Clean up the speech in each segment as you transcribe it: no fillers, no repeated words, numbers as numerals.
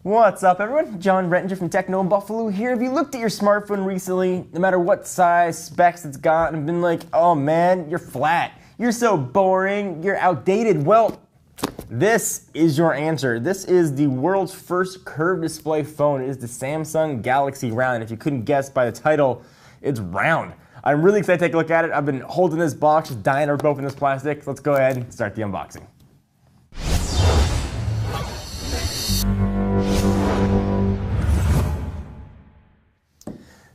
What's up, everyone? John Rettinger from Techno Buffalo here. If you looked at your smartphone recently, no matter what size, specs it's got, and been like, oh man, you're flat, you're so boring, you're outdated, well, this is your answer. This is the world's first curved display phone. It is the Samsung Galaxy Round. If you couldn't guess by the title, it's round. I'm really excited to take a look at it. I've been holding this box, just dying to rip open this plastic. Let's go ahead and start the unboxing.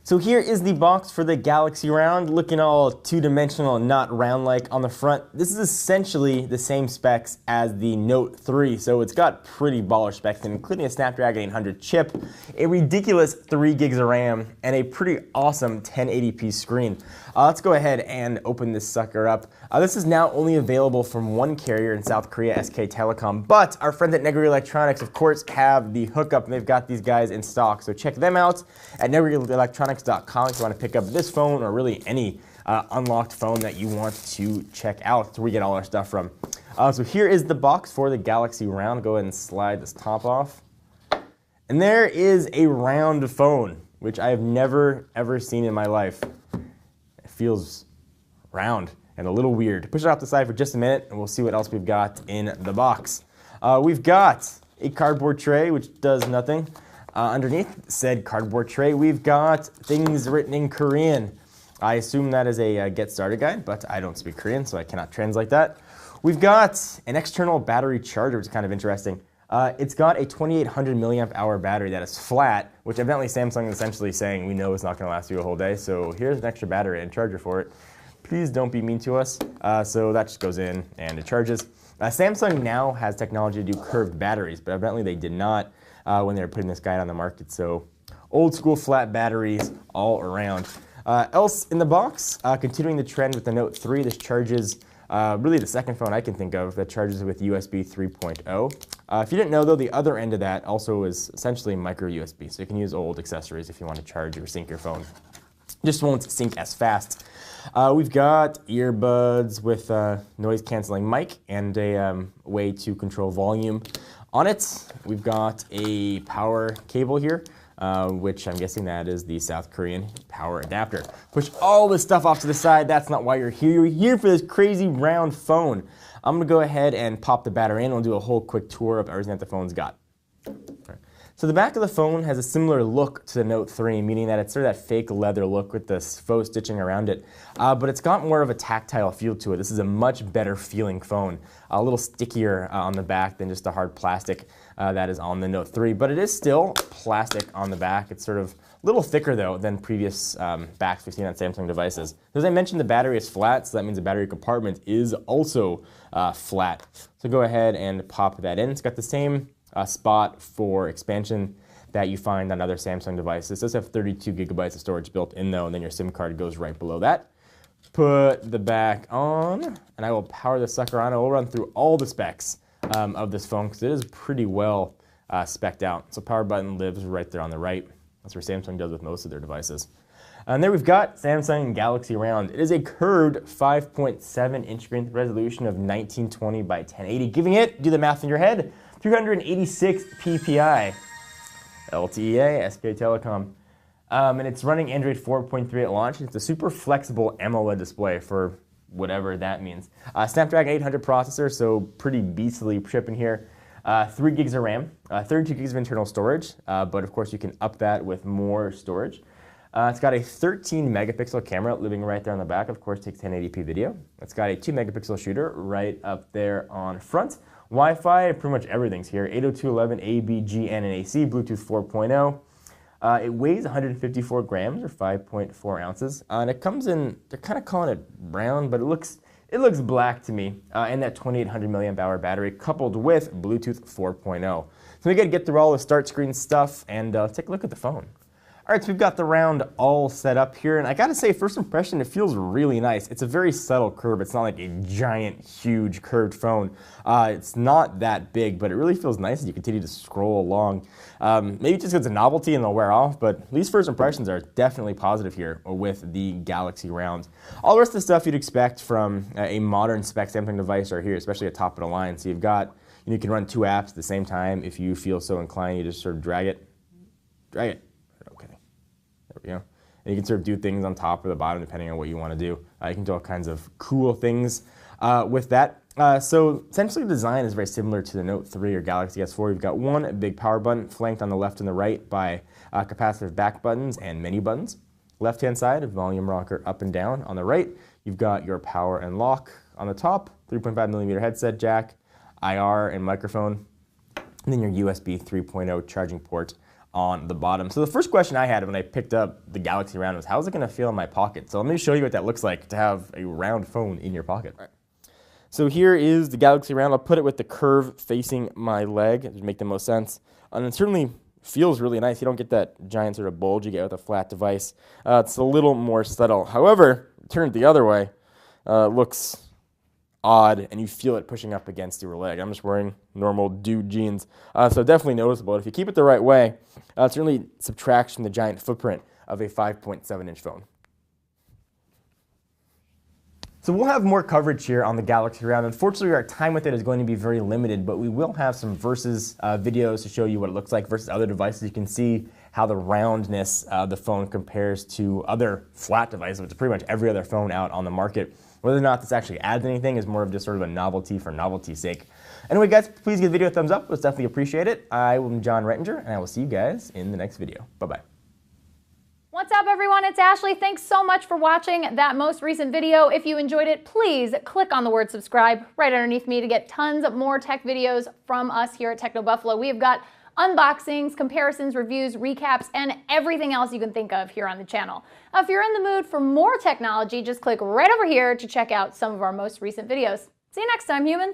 So here is the box for the Galaxy Round, looking all two-dimensional and not round-like on the front. This is essentially the same specs as the Note 3, so it's got pretty baller specs, including a Snapdragon 800 chip, a ridiculous 3 gigs of RAM, and a pretty awesome 1080p screen. Let's go ahead and open this sucker up. This is now only available from one carrier in South Korea, SK Telecom, but our friends at Negri Electronics, of course, have the hookup, and they've got these guys in stock, so check them out at negrielectronics.com if you want to pick up this phone or really any unlocked phone that you want to check out. That's where we get all our stuff from. So here is the box for the Galaxy Round. Go ahead and slide this top off. And there is a round phone, which I have never ever seen in my life. It feels round and a little weird. Push it off the side for just a minute and we'll see what else we've got in the box. We've got a cardboard tray, which does nothing. Underneath said cardboard tray, we've got things written in Korean. I assume that is a get started guide, but I don't speak Korean, so I cannot translate that. We've got an external battery charger, which is kind of interesting. It's got a 2800 milliamp hour battery that is flat, which evidently Samsung is essentially saying we know it's not going to last you a whole day, so here's an extra battery and charger for it. Please don't be mean to us. So that just goes in and it charges. Samsung now has technology to do curved batteries, but evidently they did not when they were putting this guide on the market. So old school flat batteries all around. Else in the box, continuing the trend with the Note 3, this charges really the second phone I can think of that charges with USB 3.0. If you didn't know though, the other end of that also is essentially micro USB, so you can use old accessories if you want to charge or sync your phone. Just won't sync as fast. We've got earbuds with noise canceling mic and a way to control volume. On it, we've got a power cable here, which I'm guessing that is the South Korean power adapter. Push all this stuff off to the side. That's not why you're here. You're here for this crazy round phone. I'm going to go ahead and pop the battery in. We'll do a whole quick tour of everything that the phone's got. So the back of the phone has a similar look to the Note 3, meaning that it's sort of that fake leather look with this faux stitching around it. But it's got more of a tactile feel to it. This is a much better feeling phone. A little stickier on the back than just the hard plastic that is on the Note 3. But it is still plastic on the back. It's sort of a little thicker, though, than previous backs we've seen on Samsung devices. As I mentioned, the battery is flat, so that means the battery compartment is also flat. So go ahead and pop that in. It's got the same spot for expansion that you find on other Samsung devices. It does have 32 gigabytes of storage built in though, and then your SIM card goes right below that. Put the back on, and I will power the sucker on. I will run through all the specs of this phone because it is pretty well spec'd out. So power button lives right there on the right. That's where Samsung does with most of their devices. And there we've got Samsung Galaxy Round. It is a curved 5.7 inch screen with a resolution of 1920 by 1080, giving it, do the math in your head, 386 ppi, LTE, SK Telecom, and it's running Android 4.3 at launch. It's a super flexible AMOLED display for whatever that means. Snapdragon 800 processor, so pretty beastly chip in here. 3 gigs of RAM, 32 gigs of internal storage, but of course you can up that with more storage. It's got a 13 megapixel camera living right there on the back, of course takes 1080p video. It's got a 2 megapixel shooter right up there on front. Wi-Fi, pretty much everything's here. 802.11 AB, GN, and AC, Bluetooth 4.0. It weighs 154 grams or 5.4 ounces. And it comes in, they're kind of calling it brown, but it looks black to me. And that 2800 milliamp hour battery coupled with Bluetooth 4.0. So we got to get through all the start screen stuff and take a look at the phone. All right, so we've got the Round all set up here, and I gotta say, first impression, it feels really nice. It's a very subtle curve. It's not like a giant, huge curved phone. It's not that big, but it really feels nice as you continue to scroll along. Maybe just it's a novelty and they'll wear off, but these first impressions are definitely positive here with the Galaxy Round. All the rest of the stuff you'd expect from a modern spec Samsung device are here, especially at top of the line. So you've got You can run 2 apps at the same time if you feel so inclined. You just sort of drag it. Okay, there we go. And you can sort of do things on top or the bottom depending on what you want to do. You can do all kinds of cool things with that. So essentially the design is very similar to the Note 3 or Galaxy S4. You've got one big power button flanked on the left and the right by capacitive back buttons and menu buttons. Left-hand side, a volume rocker up and down. On the right, you've got your power and lock. On the top, 3.5mm headset jack, IR and microphone, and then your USB 3.0 charging port on the bottom. So the first question I had when I picked up the Galaxy Round was, how's it going to feel in my pocket? So let me show you what that looks like to have a round phone in your pocket. All right. So here is the Galaxy Round. I'll put it with the curve facing my leg to make the most sense. And it certainly feels really nice. You don't get that giant sort of bulge you get with a flat device. It's a little more subtle. However, turn it the other way, it looks odd, and you feel it pushing up against your leg. I'm just wearing normal dude jeans, so definitely noticeable. If you keep it the right way, it certainly subtracts from the giant footprint of a 5.7-inch phone. So we'll have more coverage here on the Galaxy Round. Unfortunately, our time with it is going to be very limited, but we will have some versus videos to show you what it looks like versus other devices. You can see how the roundness of the phone compares to other flat devices, which is pretty much every other phone out on the market. Whether or not this actually adds anything is more of just sort of a novelty for novelty's sake. Anyway, guys, please give the video a thumbs up. We'll definitely appreciate it. I am John Rettinger, and I will see you guys in the next video. Bye-bye. What's up, everyone? It's Ashley. Thanks so much for watching that most recent video. If you enjoyed it, please click on the word subscribe right underneath me to get tons of more tech videos from us here at Techno Buffalo. We have got unboxings, comparisons, reviews, recaps, and everything else you can think of here on the channel. If you're in the mood for more technology, just click right over here to check out some of our most recent videos. See you next time, humans.